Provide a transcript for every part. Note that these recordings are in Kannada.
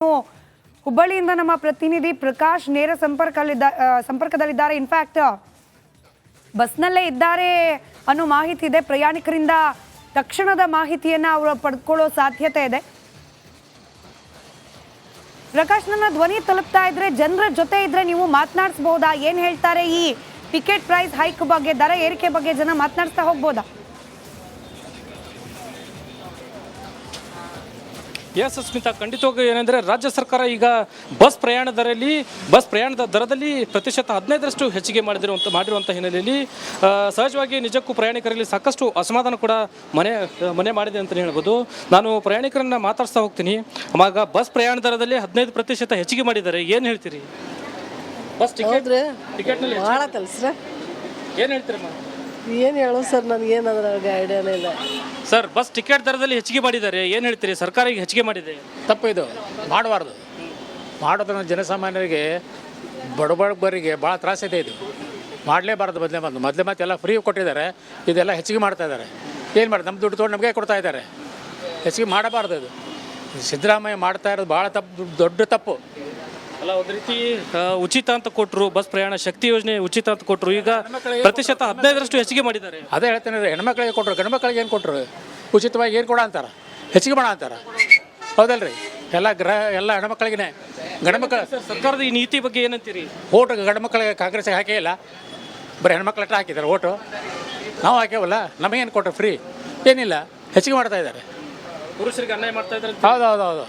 ಹುಬ್ಬಳ್ಳಿಯಿಂದ ನಮ್ಮ ಪ್ರತಿನಿಧಿ ಪ್ರಕಾಶ್ ನೇರ ಸಂಪರ್ಕದಲ್ಲಿದ್ದಾರೆ. ಇನ್ಫ್ಯಾಕ್ಟ್ ಬಸ್ನಲ್ಲೇ ಇದ್ದಾರೆ ಅನ್ನೋ ಮಾಹಿತಿ ಇದೆ. ಪ್ರಯಾಣಿಕರಿಂದ ತಕ್ಷಣದ ಮಾಹಿತಿಯನ್ನ ಅವರು ಪಡೆದುಕೊಳ್ಳೋ ಸಾಧ್ಯತೆ ಇದೆ. ಪ್ರಕಾಶ್, ನನ್ನ ಧ್ವನಿ ತಲುಪ್ತಾ ಇದ್ರೆ ಜನರ ಜೊತೆ ಇದ್ರೆ ನೀವು ಮಾತನಾಡಿಸಬಹುದಾ? ಏನ್ ಹೇಳ್ತಾರೆ ಈ ಟಿಕೆಟ್ ಪ್ರೈಸ್ ಹೈಕ್ ಬಗ್ಗೆ, ದರ ಏರಿಕೆ ಬಗ್ಗೆ ಜನ ಮಾತನಾಡ್ತಾ ಹೋಗ್ಬೋದಾ? ಎಸ್ ಸ್ಮಿತಾ, ಖಂಡಿತವಾಗಿ ಏನಂದರೆ ರಾಜ್ಯ ಸರ್ಕಾರ ಈಗ ಬಸ್ ಪ್ರಯಾಣದ ದರದಲ್ಲಿ ಪ್ರತಿಶತ 15ರಷ್ಟು ಹೆಚ್ಚಿಗೆ ಮಾಡಿರುವಂಥ ಹಿನ್ನೆಲೆಯಲ್ಲಿ ಸಹಜವಾಗಿ ನಿಜಕ್ಕೂ ಪ್ರಯಾಣಿಕರಲ್ಲಿ ಸಾಕಷ್ಟು ಅಸಮಾಧಾನ ಕೂಡ ಮನೆ ಮಾಡಿದೆ ಅಂತಲೇ ಹೇಳ್ಬೋದು. ನಾನು ಪ್ರಯಾಣಿಕರನ್ನ ಮಾತಾಡ್ತಾ ಹೋಗ್ತೀನಿ. ಆಗ ಬಸ್ ಪ್ರಯಾಣ ದರದಲ್ಲಿ 15% ಹೆಚ್ಚಿಗೆ ಮಾಡಿದ್ದಾರೆ, ಏನು ಹೇಳ್ತೀರಿ? ಬಸ್ ಟಿಕೆಟ್ನಲ್ಲಿ ಏನು ಹೇಳ್ತೀರಮ್ಮ? ಏನು ಹೇಳೋ ಸರ್, ನನಗೇನು ಅದ್ರಾಗ ಐಡಿಯಾನೇ ಇಲ್ಲ ಸರ್. ಬಸ್ ಟಿಕೆಟ್ ದರದಲ್ಲಿ ಹೆಚ್ಚಿಗೆ ಮಾಡಿದ್ದಾರೆ, ಏನು ಹೇಳ್ತೀರಿ? ಸರ್ಕಾರ ಈಗ ಹೆಚ್ಚಿಗೆ ಮಾಡಿದೆ, ತಪ್ಪು. ಇದು ಮಾಡಬಾರ್ದು. ಮಾಡೋದನ್ನು ಜನಸಾಮಾನ್ಯರಿಗೆ ಬಡಬರಿಗೆ ಭಾಳ ತ್ರಾಸಿದೆ. ಇದು ಮಾಡಲೇಬಾರ್ದು. ಮೊದಲೇ ಮತ್ತೆ ಎಲ್ಲ ಫ್ರೀ ಕೊಟ್ಟಿದ್ದಾರೆ, ಇದೆಲ್ಲ ಹೆಚ್ಚಿಗೆ ಮಾಡ್ತಾ ಇದ್ದಾರೆ. ಏನು ಮಾಡಿ ನಮ್ಮ ದುಡ್ಡು ತೊಗೊಂಡು ನಮಗೆ ಕೊಡ್ತಾ ಇದ್ದಾರೆ. ಹೆಚ್ಚಿಗೆ ಮಾಡಬಾರ್ದು. ಇದು ಸಿದ್ದರಾಮಯ್ಯ ಮಾಡ್ತಾ ಇರೋದು ಭಾಳ ತಪ್ಪು, ದೊಡ್ಡ ತಪ್ಪು. ಅಲ್ಲ, ಒಂದು ರೀತಿ ಉಚಿತ ಅಂತ ಕೊಟ್ಟರು, ಬಸ್ ಪ್ರಯಾಣ ಶಕ್ತಿ ಯೋಜನೆ ಉಚಿತ ಅಂತ ಕೊಟ್ಟರು, ಈಗ ಪ್ರತಿಶತ 15ರಷ್ಟು ಹೆಚ್ಚಿಗೆ ಮಾಡಿದ್ದಾರೆ. ಅದೇ ಹೇಳ್ತೇನೆ, ಹೆಣ್ಮಕ್ಳಿಗೆ ಕೊಟ್ಟರು, ಗಂಡು ಮಕ್ಕಳಿಗೆ ಏನು ಕೊಟ್ಟರು? ಉಚಿತವಾಗಿ ಏನು ಕೊಡ ಅಂತಾರೆ, ಹೆಚ್ಚಿಗೆ ಮಾಡ ಅಂತಾರೆ. ಹೌದಲ್ರಿ? ಎಲ್ಲ ಹೆಣ್ಮಕ್ಳಿಗೆ. ಗಂಡು ಮಕ್ಕಳು ಸರ್ಕಾರದ ಈ ನೀತಿ ಬಗ್ಗೆ ಏನಂತೀರಿ? ಓಟು ಗಂಡು ಮಕ್ಕಳಿಗೆ ಕಾಂಗ್ರೆಸ್ಗೆ ಹಾಕೇ ಇಲ್ಲ, ಬರೀ ಹೆಣ್ಮಕ್ಳ ಹತ್ರ ಹಾಕಿದ್ದಾರೆ ಓಟು. ನಾವು ಹಾಕ್ಯವಲ್ಲ, ನಮಗೇನು ಕೊಟ್ಟರು? ಫ್ರೀ ಏನಿಲ್ಲ, ಹೆಚ್ಚಿಗೆ ಮಾಡ್ತಾ ಇದ್ದಾರೆ. ಪುರುಷರಿಗೆ ಅನ್ಯಾಯ ಮಾಡ್ತಾ ಇದ್ದಾರೆ. ಹೌದು,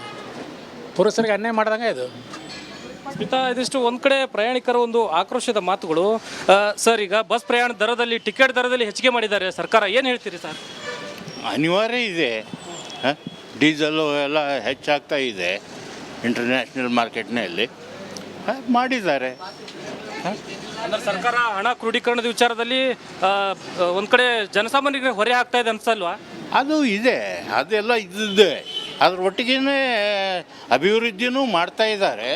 ಪುರುಷರಿಗೆ ಅನ್ಯಾಯ ಮಾಡ್ದಂಗೆ ಇದು. ಸ್ಮಿತಾ, ಇದಿಷ್ಟು ಒಂದು ಕಡೆ ಪ್ರಯಾಣಿಕರ ಒಂದು ಆಕ್ರೋಶದ ಮಾತುಗಳು. ಸರ್, ಈಗ ಬಸ್ ಪ್ರಯಾಣ ದರದಲ್ಲಿ ಟಿಕೆಟ್ ದರದಲ್ಲಿ ಹೆಚ್ಚಿಗೆ ಮಾಡಿದ್ದಾರೆ ಸರ್ಕಾರ, ಏನು ಹೇಳ್ತೀರಿ ಸರ್? ಅನಿವಾರ್ಯ ಇದೆ. ಡೀಸೆಲ್ಲು ಎಲ್ಲ ಹೆಚ್ಚಾಗ್ತಾ ಇದೆ ಇಂಟರ್ನ್ಯಾಷನಲ್ ಮಾರ್ಕೆಟ್ನಲ್ಲಿ, ಮಾಡಿದ್ದಾರೆ. ಅಂದರೆ ಸರ್ಕಾರ ಹಣ ಕ್ರೋಢೀಕರಣದ ವಿಚಾರದಲ್ಲಿ ಒಂದು ಕಡೆ ಜನಸಾಮಾನ್ಯರಿಗೆ ಹೊರೆ ಆಗ್ತಾ ಇದೆ ಅನ್ಸಲ್ವಾ? ಅದು ಇದೆ, ಅದೆಲ್ಲ ಇದ್ದಿದ್ದೆ. ಅದ್ರ ಒಟ್ಟಿಗೆ ಅಭಿವೃದ್ಧಿನೂ ಮಾಡ್ತಾ ಇದ್ದಾರೆ,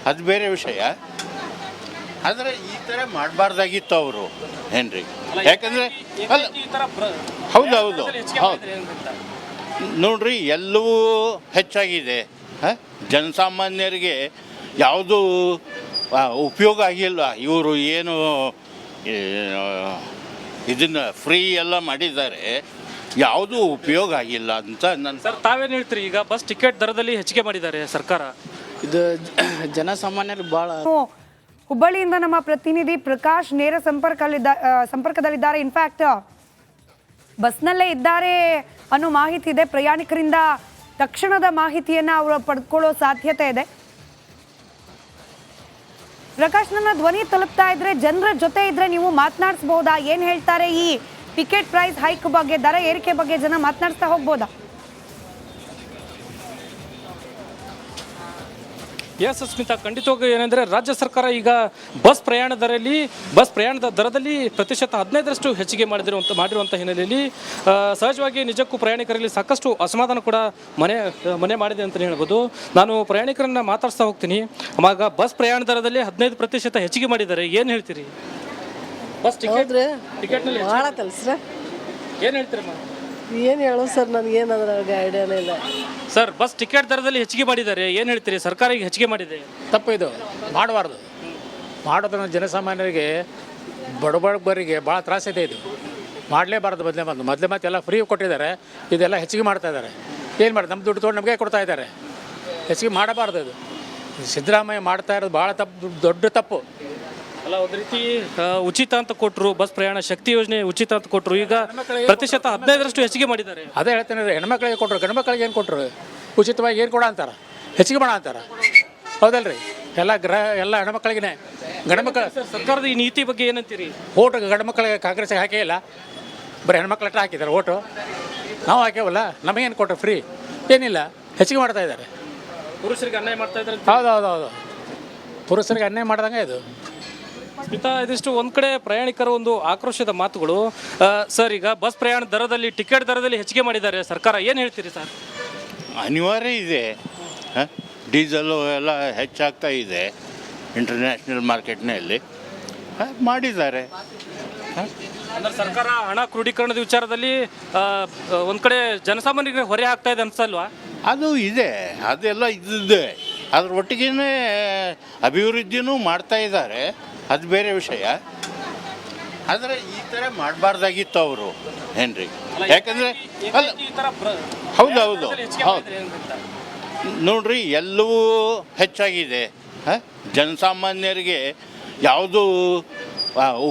ಅದು ಬೇರೆ ವಿಷಯ. ಆದರೆ ಈ ಥರ ಮಾಡಬಾರ್ದಾಗಿತ್ತು ಅವರು, ಏನ್ರಿ? ಯಾಕಂದರೆ ಹೌದು ನೋಡ್ರಿ, ಎಲ್ಲವೂ ಹೆಚ್ಚಾಗಿದೆ. ಜನಸಾಮಾನ್ಯರಿಗೆ ಯಾವುದೂ ಉಪಯೋಗ ಆಗಿಲ್ಲ. ಇವರು ಏನು ಇದನ್ನು ಫ್ರೀ ಎಲ್ಲ ಮಾಡಿದ್ದಾರೆ, ಯಾವುದೂ ಉಪಯೋಗ ಆಗಿಲ್ಲ ಅಂತ ನನ್ನ. ಸರ್, ತಾವೇನು ಹೇಳ್ತೀರಿ? ಈಗ ಬಸ್ ಟಿಕೆಟ್ ದರದಲ್ಲಿ ಹೆಚ್ಚಿಗೆ ಮಾಡಿದ್ದಾರೆ ಸರ್ಕಾರ, ಇದು ಜನಸಾಮಾನ್ಯರಿಗೆ ಭಾಳ. ಹುಬ್ಬಳ್ಳಿಯಿಂದ ನಮ್ಮ ಪ್ರತಿನಿಧಿ ಪ್ರಕಾಶ್ ನೇರ ಸಂಪರ್ಕದಲ್ಲಿದ್ದಾರೆ. ಇನ್ಫ್ಯಾಕ್ಟ್ ಬಸ್ನಲ್ಲೇ ಇದ್ದಾರೆ ಅನ್ನೋ ಮಾಹಿತಿ ಇದೆ. ಪ್ರಯಾಣಿಕರಿಂದ ತಕ್ಷಣದ ಮಾಹಿತಿಯನ್ನ ಅವರು ಪಡೆದುಕೊಳ್ಳೋ ಸಾಧ್ಯತೆ ಇದೆ. ಪ್ರಕಾಶ್, ನನ್ನ ಧ್ವನಿ ತಲುಪ್ತಾ ಇದ್ರೆ ಜನರ ಜೊತೆ ಇದ್ರೆ ನೀವು ಮಾತನಾಡಿಸಬಹುದಾ? ಏನ್ ಹೇಳ್ತಾರೆ ಈ ಟಿಕೆಟ್ ಪ್ರೈಸ್ ಹೈಕ್ ಬಗ್ಗೆ, ದರ ಏರಿಕೆ ಬಗ್ಗೆ ಜನ ಮಾತನಾಡ್ತಾ ಹೋಗ್ಬೋದಾ? ಎಸ್ ಸ್ಮಿತಾ, ಖಂಡಿತವಾಗಿ ಏನಂದರೆ ರಾಜ್ಯ ಸರ್ಕಾರ ಈಗ ಬಸ್ ಪ್ರಯಾಣದ ದರದಲ್ಲಿ ಪ್ರತಿಶತ 15ರಷ್ಟು ಹೆಚ್ಚಿಗೆ ಮಾಡಿರುವಂಥ ಹಿನ್ನೆಲೆಯಲ್ಲಿ ಸಹಜವಾಗಿ ನಿಜಕ್ಕೂ ಪ್ರಯಾಣಿಕರಲ್ಲಿ ಸಾಕಷ್ಟು ಅಸಮಾಧಾನ ಕೂಡ ಮನೆ ಮಾಡಿದೆ ಅಂತಲೇ ಹೇಳ್ಬೋದು. ನಾನು ಪ್ರಯಾಣಿಕರನ್ನ ಮಾತಾಡ್ತಾ ಹೋಗ್ತೀನಿ. ಆಗ ಬಸ್ ಪ್ರಯಾಣ ದರದಲ್ಲಿ 15% ಹೆಚ್ಚಿಗೆ ಮಾಡಿದ್ದಾರೆ, ಏನು ಹೇಳ್ತೀರಿ? ಬಸ್ ಟಿಕೆಟ್ನಲ್ಲಿ ಭಾಳ ತಲ್ಸ್ರ ಏನು ಹೇಳ್ತೀರಮ್ಮ? ಏನು ಹೇಳೋ ಸರ್, ನನಗೇನು ಅದ್ರಾಗ ಐಡಿಯಾನೇ ಇಲ್ಲ ಸರ್. ಬಸ್ ಟಿಕೆಟ್ ದರದಲ್ಲಿ ಹೆಚ್ಚಿಗೆ ಮಾಡಿದ್ದಾರೆ, ಏನು ಹೇಳ್ತೀರಿ? ಸರ್ಕಾರ ಈಗ ಹೆಚ್ಚಿಗೆ ಮಾಡಿದೆ, ತಪ್ಪು. ಇದು ಮಾಡಬಾರ್ದು. ಮಾಡೋದನ್ನು ಜನಸಾಮಾನ್ಯರಿಗೆ ಬಡಬರಿಗೆ ಭಾಳ ತ್ರಾಸಿದೆ. ಇದು ಮಾಡಲೇಬಾರ್ದು. ಮೊದಲೇ ಮತ್ತೆ ಎಲ್ಲ ಫ್ರೀ ಕೊಟ್ಟಿದ್ದಾರೆ, ಇದೆಲ್ಲ ಹೆಚ್ಚಿಗೆ ಮಾಡ್ತಾ ಇದ್ದಾರೆ. ಏನು ಮಾಡಿ ನಮ್ಮ ದುಡ್ಡು ತೊಗೊಂಡು ನಮಗೆ ಕೊಡ್ತಾ ಇದ್ದಾರೆ. ಹೆಚ್ಚಿಗೆ ಮಾಡಬಾರ್ದು. ಇದು ಸಿದ್ದರಾಮಯ್ಯ ಮಾಡ್ತಾ ಇರೋದು ಭಾಳ ತಪ್ಪು, ದೊಡ್ಡ ತಪ್ಪು. ಅಲ್ಲ, ಒಂದು ರೀತಿ ಉಚಿತ ಅಂತ ಕೊಟ್ಟರು, ಬಸ್ ಪ್ರಯಾಣ ಶಕ್ತಿ ಯೋಜನೆ ಉಚಿತ ಅಂತ ಕೊಟ್ಟರು, ಈಗ ಪ್ರತಿಶತ 15ರಷ್ಟು ಹೆಚ್ಚಿಗೆ ಮಾಡಿದ್ದಾರೆ. ಅದೇ ಹೇಳ್ತೇನೆ, ಹೆಣ್ಮಕ್ಳಿಗೆ ಕೊಟ್ಟರು, ಗಂಡು ಮಕ್ಕಳಿಗೆ ಏನು ಕೊಟ್ಟರು? ಉಚಿತವಾಗಿ ಏನು ಕೊಡ ಅಂತಾರೆ, ಹೆಚ್ಚಿಗೆ ಮಾಡ ಅಂತಾರೆ. ಹೌದಲ್ರಿ? ಎಲ್ಲ ಹೆಣ್ಮಕ್ಳಿಗೆ. ಗಂಡು ಮಕ್ಕಳು ಸರ್ಕಾರದ ಈ ನೀತಿ ಬಗ್ಗೆ ಏನಂತೀರಿ? ಓಟು ಗಂಡು ಮಕ್ಕಳಿಗೆ ಕಾಂಗ್ರೆಸ್ಗೆ ಹಾಕೇ ಇಲ್ಲ, ಬರೀ ಹೆಣ್ಮಕ್ಳ ಹತ್ರ ಹಾಕಿದ್ದಾರೆ ಓಟು. ನಾವು ಹಾಕ್ಯವಲ್ಲ, ನಮಗೇನು ಕೊಟ್ಟರು? ಫ್ರೀ ಏನಿಲ್ಲ, ಹೆಚ್ಚಿಗೆ ಮಾಡ್ತಾ ಇದ್ದಾರೆ. ಪುರುಷರಿಗೆ ಅನ್ಯಾಯ ಮಾಡ್ತಾ ಇದ್ದಾರೆ. ಹೌದು, ಪುರುಷರಿಗೆ ಅನ್ಯಾಯ ಮಾಡ್ದಂಗೆ ಇದು. ಸ್ಮಿತಾ, ಇದಿಷ್ಟು ಒಂದು ಕಡೆ ಪ್ರಯಾಣಿಕರ ಒಂದು ಆಕ್ರೋಶದ ಮಾತುಗಳು. ಸರ್, ಈಗ ಬಸ್ ಪ್ರಯಾಣ ದರದಲ್ಲಿ ಟಿಕೆಟ್ ದರದಲ್ಲಿ ಹೆಚ್ಚಿಗೆ ಮಾಡಿದ್ದಾರೆ ಸರ್ಕಾರ, ಏನು ಹೇಳ್ತೀರಿ ಸರ್? ಅನಿವಾರ್ಯ ಇದೆ. ಡೀಸೆಲ್ಲು ಎಲ್ಲ ಹೆಚ್ಚಾಗ್ತಾ ಇದೆ ಇಂಟರ್ನ್ಯಾಷನಲ್ ಮಾರ್ಕೆಟ್ನಲ್ಲಿ, ಮಾಡಿದ್ದಾರೆ. ಅಂದ್ರೆ ಸರ್ಕಾರ ಹಣ ಕ್ರೋಢೀಕರಣದ ವಿಚಾರದಲ್ಲಿ ಒಂದು ಕಡೆ ಜನಸಾಮಾನ್ಯರಿಗೆ ಹೊರೆ ಆಗ್ತಾ ಇದೆ ಅನ್ಸಲ್ವಾ? ಅದು ಇದೆ, ಅದೆಲ್ಲ ಇದ್ದಿದ್ದೆ. ಅದ್ರ ಒಟ್ಟಿಗೆ ಅಭಿವೃದ್ಧಿನೂ ಮಾಡ್ತಾ ಇದ್ದಾರೆ, ಅದು ಬೇರೆ ವಿಷಯ. ಆದರೆ ಈ ಥರ ಮಾಡಬಾರ್ದಾಗಿತ್ತು ಅವರು ಏನ್ರಿ. ಯಾಕಂದರೆ ಅಲ್ಲ, ಹೌದು ಹೌದು ಹೌದು ನೋಡ್ರಿ, ಎಲ್ಲವೂ ಹೆಚ್ಚಾಗಿದೆ. ಜನಸಾಮಾನ್ಯರಿಗೆ ಯಾವುದೂ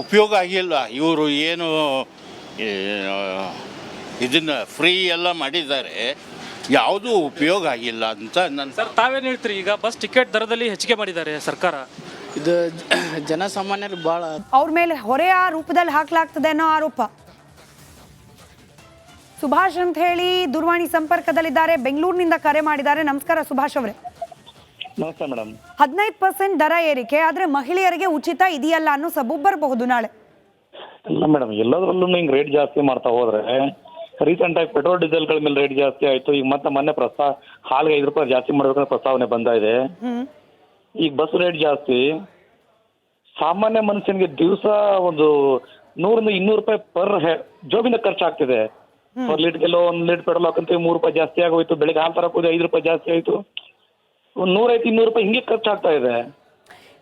ಉಪಯೋಗ ಆಗಿಲ್ಲ. ಇವರು ಏನು ಇದನ್ನು ಫ್ರೀ ಎಲ್ಲ ಮಾಡಿದ್ದಾರೆ, ಯಾವುದೂ ಉಪಯೋಗ ಆಗಿಲ್ಲ ಅಂತ ನನ್ನ. ಸರ್ ತಾವೇನು ಹೇಳ್ತೀರಿ? ಈಗ ಬಸ್ ಟಿಕೆಟ್ ದರದಲ್ಲಿ ಹೆಚ್ಚಿಗೆ ಮಾಡಿದ್ದಾರೆ ಸರ್ಕಾರ, ಇದು ಜನಸಾಮಾನ್ಯರಿಗೆ ಭಾಳ ಅವ್ರ ಮೇಲೆ ಹೊರೆಯ ರೂಪದಲ್ಲಿ ಹಾಕಲಾಗ್ತದೆ ಅನ್ನೋ ಆರೋಪ. ಸುಭಾಷ್ ಅಂತ ಹೇಳಿ ದೂರವಾಣಿ ಸಂಪರ್ಕದಲ್ಲಿದ್ದಾರೆ, ಬೆಂಗಳೂರಿನಿಂದ ಕರೆ ಮಾಡಿದ್ದಾರೆ. ನಮಸ್ಕಾರ ಸುಭಾಷ್ ಅವರೇ. ನಮಸ್ತೆ ಮೇಡಮ್. 15% ದರ ಏರಿಕೆ, ಆದ್ರೆ ಮಹಿಳೆಯರಿಗೆ ಉಚಿತ ಇದೆಯಲ್ಲ ಅನ್ನೋ ಸಬೂಬ್ ಬರಬಹುದು ನಾಳೆ. ಇಲ್ಲ ಮೇಡಮ್, ಎಲ್ಲದರಲ್ಲೂ ಹಿಂಗೆ ರೇಟ್ ಜಾಸ್ತಿ ಮಾಡ್ತಾ ಹೋದ್ರೆ, ರೀಸೆಂಟ್ ಆಗಿ ಪೆಟ್ರೋಲ್ ಡೀಸೆಲ್ಗಳ ಮೇಲೆ ರೇಟ್ ಜಾಸ್ತಿ ಆಯ್ತು. ಈಗ ಮತ್ತೆ ಮೊನ್ನೆ ಹಾಲಿಗೆ 5 ರೂಪಾಯಿ ಜಾಸ್ತಿ ಮಾಡಬೇಕಂತ ಪ್ರಸ್ತಾವನೆ ಬಂದ ಇದೆ. ಈಗ ಬಸ್ ರೇಟ್ ಜಾಸ್ತಿ, ಸಾಮಾನ್ಯ ಮನುಷ್ಯನಿಗೆ ದಿವಸ ಒಂದು 100-200 ರೂಪಾಯಿ ಪರ್ ಜೋಬಿಂದ ಖರ್ಚಾಗ್ತಿದೆ. ಪರ್ ಲೀಟ್ಗೆಲ್ಲ 1 ಲೀಟರ್ ಪೆಟ್ರೋಲ್ ಹಾಕಂತೀವಿ 3 ರೂಪಾಯಿ ಜಾಸ್ತಿ ಆಗೋಯ್ತು. ಬೆಳಿಗ್ಗೆ ಹಾಲು ತರಕ್ಕೆ ಹೋಗಿ 5 ರೂಪಾಯಿ ಜಾಸ್ತಿ ಆಯ್ತು. ಒಂದು 150-200 ರೂಪಾಯಿ ಹಿಂಗೆ ಖರ್ಚಾಗ್ತಾ ಇದೆ.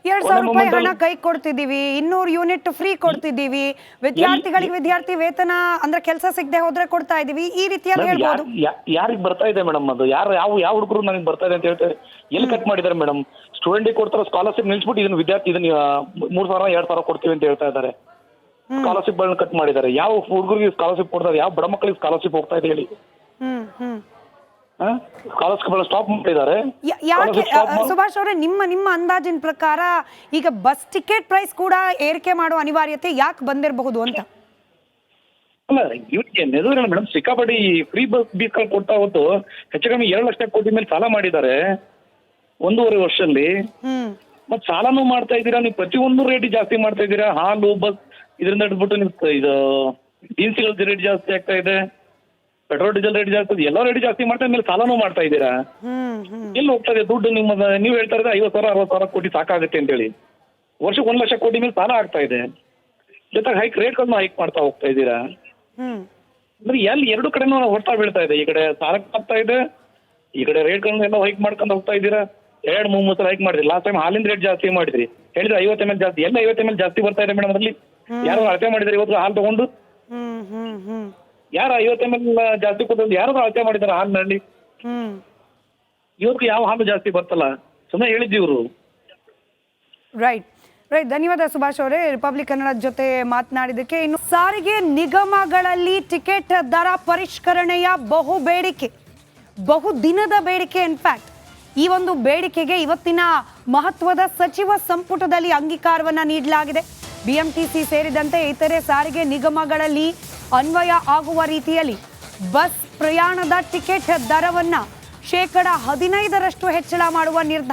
2,000 ರೂಪಾಯಿ ಹಣ ಕೈ ಕೊಡ್ತಿದ್ದೀವಿ, 200 ಯೂನಿಟ್ ಫ್ರೀ ಕೊಡ್ತಿದ್ದೀವಿ, ವಿದ್ಯಾರ್ಥಿ ವೇತನ ಅಂದ್ರೆ ಕೆಲಸ ಸಿಗದೆ ಹೋದ್ರೆ ಕೊಡ್ತಾ ಇದೀವಿ, ಈ ರೀತಿಯಾಗಿ ಹೇಳ್ಬೋದು. ಯಾರಿಗೆ ಬರ್ತಾ ಇದೆ ಮೇಡಮ್ ಅದು? ಯಾವ ಹುಡುಗರು ನನಗೆ ಬರ್ತಾ ಇದೆ ಅಂತ ಹೇಳ್ತಾರೆ. ಎಲ್ಲಿ ಕಟ್ ಮಾಡಿದ್ದಾರೆ ಮೇಡಮ್? ಸ್ಟೂಡೆಂಟಿಗೆ ಕೊಡ್ತಾರೋ ಸ್ಕಾಲರ್ಶಿಪ್ ನಿಲ್ಸ್ಬಿಟ್ಟು ಇದನ್ನ ಇದನ್ನ 3,000-2,000 ಕೊಡ್ತೀವಿ ಅಂತ ಹೇಳ್ತಾ ಇದ್ದಾರೆ. ಸ್ಕಾಲರ್ಶಿಪ್ ಗಳನ್ನ ಕಟ್ ಮಾಡಿದ್ದಾರೆ. ಯಾವ ಹುಡುಗರಿಗೆ ಸ್ಕಾಲರ್ಶಿಪ್ ಕೊಡ್ತಾರೆ? ಯಾವ ಬಡ ಮಕ್ಕಳಿಗೆ ಸ್ಕಾಲರ್ಶಿಪ್ ಹೋಗ್ತಾ ಇದೆ ಹೇಳಿ? ಸ್ಕಾಲರ್ಶಿಪ್ ಸ್ಟಾಪ್ ಮಾಡಿದ್ದಾರೆ. ಯಾಕೆ ಸುಭಾಷ್ ಅವರೇ, ನಿಮ್ಮ ಅಂದಾಜಿನ ಪ್ರಕಾರ ಈಗ ಬಸ್ ಟಿಕೆಟ್ ಪ್ರೈಸ್ ಕೂಡ ಏರಿಕೆ ಮಾಡುವ ಅನಿವಾರ್ಯತೆ ಯಾಕೆ ಬಂದಿರಬಹುದು ಅಂತ? ಅಲ್ಲ, ಇವಕ್ಕೆ ನೆದರಿಲ್ಲ ಮೇಡಮ್. ಸಿಕ್ಕಾಪಟ್ಟಿ ಫ್ರೀ ಬಸ್ ಬೀಸ್ಗಳು ಕೊಡ್ತಾ ಹೋದ್ದು ಹೆಚ್ಚು ಕಮ್ಮಿ 2 ಲಕ್ಷ ಕೋಟಿ ಮೇಲೆ ಸಾಲ ಮಾಡಿದ್ದಾರೆ 1.5 ವರ್ಷದಲ್ಲಿ. ಮತ್ತೆ ಸಾಲನೂ ಮಾಡ್ತಾ ಇದ್ದೀರಾ ನೀವು, ಪ್ರತಿಯೊಂದು ರೇಟ್ ಜಾಸ್ತಿ ಮಾಡ್ತಾ ಇದ್ದೀರಾ. ಹಾಲು, ಬಸ್ ಇದರಿಂದ ಹಿಡ್ಬಿಟ್ಟು ನೀವು ಇದು ದಿನಸಿಗಳ ರೇಟ್ ಜಾಸ್ತಿ ಆಗ್ತಾ ಇದೆ, ಪೆಟ್ರೋಲ್ ಡೀಸೆಲ್ ರೇಟ್ ಜಾಸ್ತಿ, ಎಲ್ಲ ರೇಟ್ ಜಾಸ್ತಿ ಮಾಡ್ತಾ ಮೇಲೆ ಸಾಲನೂ ಮಾಡ್ತಾ ಇದ್ದೀರಾ. ಎಲ್ಲಿ ಹೋಗ್ತಾ ಇದೆ ದುಡ್ಡು? ನೀವು ಹೇಳ್ತಾ ಇದ್ರೆ 50,000-60,000 ಕೋಟಿ ಸಾಕಾಗುತ್ತೆ ಅಂತೇಳಿ, ವರ್ಷಕ್ಕೆ 1 ಲಕ್ಷ ಕೋಟಿ ಮೇಲೆ ಸಾಲ ಆಗ್ತಾ ಇದೆ. ಜೊತೆಗೆ ರೇಟ್ಗಳನ್ನ ಹೈಕ್ ಮಾಡ್ತಾ ಹೋಗ್ತಾ ಇದ್ದೀರಾ. ಅಂದ್ರೆ ಎಲ್ಲಿ ಎರಡು ಕಡೆನೂ ಹೊಡ್ತಾ ಬೀಳ್ತಾ ಇದೆ. ಈ ಕಡೆ ಸಾಲಕ್ಕೆ ಆಗ್ತಾ ಇದೆ, ಈ ಕಡೆ ರೇಟ್ಗಳನ್ನೆಲ್ಲ ಹೈಕ್ ಮಾಡ್ಕೊಂಡು ಹೋಗ್ತಾ ಇದ್ದೀರಾ. 2-3 ಸಲ ಹೈಕ್ ಮಾಡಿದ್ರಿ. ಲಾಸ್ಟ್ ಟೈಮ್ ಹಾಲಿನ ರೇಟ್ ಜಾಸ್ತಿ ಮಾಡಿದ್ರಿ, ಹೇಳಿದ್ರೆ 50 ml ಜಾಸ್ತಿ. ಎಲ್ಲ 50 ml ಜಾಸ್ತಿ ಬರ್ತಾ ಇದೆ ಮೇಡಮ್. ಅದರಲ್ಲಿ ಯಾರು ಅಳತೆ ಮಾಡಿದಾರೆ ಇವತ್ತು ಹಾಲು ತಗೊಂಡು? ಯಾರು 50 ml ಜಾಸ್ತಿ ಕೊಟ್ಟು ಯಾರು ಅಳತೆ ಮಾಡಿದಾರೆ ಹಾಲಿನಲ್ಲಿ? ಇವತ್ತು ಯಾವ ಹಾಲು ಜಾಸ್ತಿ ಬರ್ತಲ್ಲ, ಸುಮ್ಮನೆ ಹೇಳಿದ್ವಿ ಇವರು. ರೈಟ್. ಧನ್ಯವಾದ ಸುಭಾಷ್ ಅವರೇ, ರಿಪಬ್ಲಿಕ್ ಕನ್ನಡ ಜೊತೆ ಮಾತನಾಡಿದ್ದಕ್ಕೆ. ಇನ್ನು ಸಾರಿಗೆ ನಿಗಮಗಳಲ್ಲಿ ಟಿಕೆಟ್ ದರ ಪರಿಷ್ಕರಣೆಯ ಬಹು ದಿನದ ಬೇಡಿಕೆ. ಇನ್ಫ್ಯಾಕ್ಟ್ ಈ ಒಂದು ಬೇಡಿಕೆಗೆ ಇವತ್ತಿನ ಮಹತ್ವದ ಸಚಿವ ಸಂಪುಟದಲ್ಲಿ ಅಂಗೀಕಾರವನ್ನ ನೀಡಲಾಗಿದೆ. BMTC ಸೇರಿದಂತೆ ಇತರೆ ಸಾರಿಗೆ ನಿಗಮಗಳಲ್ಲಿ ಅನ್ವಯ ಆಗುವ ರೀತಿಯಲ್ಲಿ ಬಸ್ ಪ್ರಯಾಣದ ಟಿಕೆಟ್ ದರವನ್ನ 15% ಹೆಚ್ಚಳ ಮಾಡುವ ನಿರ್ಧಾರ